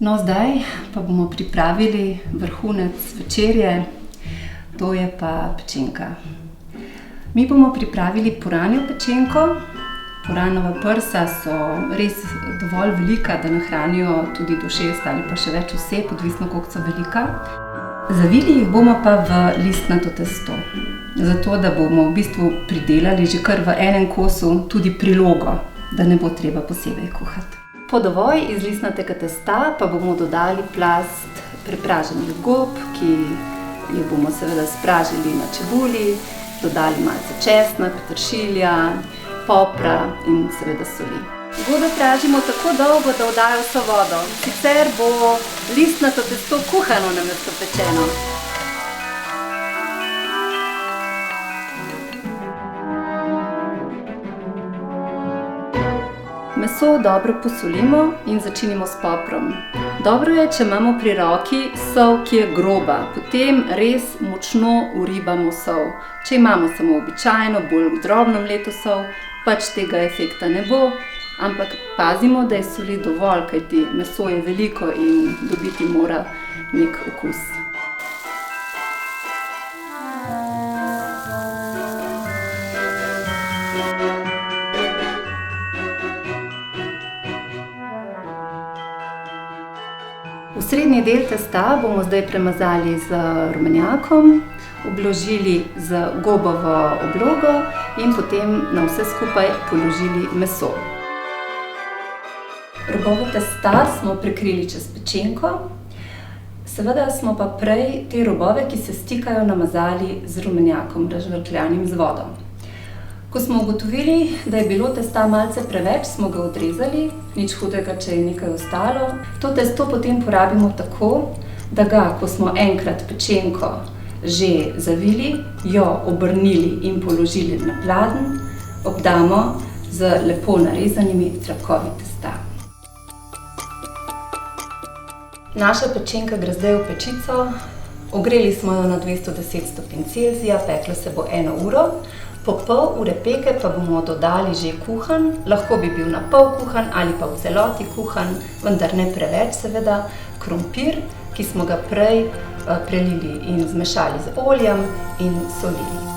No, zdaj pa bomo pripravili vrhunec večerje, to je pa pečenka. Mi bomo pripravili puranjo pečenko. Puranova prsa so res dovolj velika, da nahranijo tudi do 6 ali pa še več oseb, odvisno koliko so velika. Zavili jih bomo pa v listnato testo, zato da bomo v bistvu pridelali že kar v enem kosu tudi prilogo, da ne bo treba posebej kuhati. Pod ovoj iz listnatega testa pa bomo dodali plast prepraženih gob, ki jih bomo seveda spražili na čebuli, dodali malce česna, peteršilja, popra in seveda soli. Gobe pražimo tako dolgo, da oddajo vso vodo, sicer bo listnato testo kuhano namesto pečeno. Meso dobro posolimo in začinimo s poprom. Dobro je, če imamo pri roki sol, ki je groba, potem res močno vribamo sol. Če imamo samo običajno, bolj drobno mleto sol, pač tega efekta ne bo, ampak pazimo, da je soli dovolj, kajti meso je veliko in dobiti mora nek okus. V srednji del testa bomo zdaj premazali z rumenjakom, obložili z gobovo oblogo in potem na vse skupaj položili meso. Robovo testa smo prekrili čez pečenko, seveda smo pa prej te robove, ki se stikajo, namazali z rumenjakom, razžvrkljanim z vodo. Ko smo ugotovili, da je bilo testa malce preveč, smo ga odrezali, nič hudega, če je nekaj ostalo. To testo potem porabimo tako, da ga, ko smo enkrat pečenko že zavili, jo obrnili in položili na pladenj, obdamo z lepo narezanimi trakovi testa. Naša pečenka gre zdaj v pečico. Ogreli smo jo na 210 stopinj Celzija, pekla se bo 1 uro. Po pol ure peke pa bomo dodali že kuhan, lahko bi bil na pol kuhan ali pa v celoti kuhan, vendar ne preveč seveda, krompir, ki smo ga prej prelili in zmešali z oljem in solili.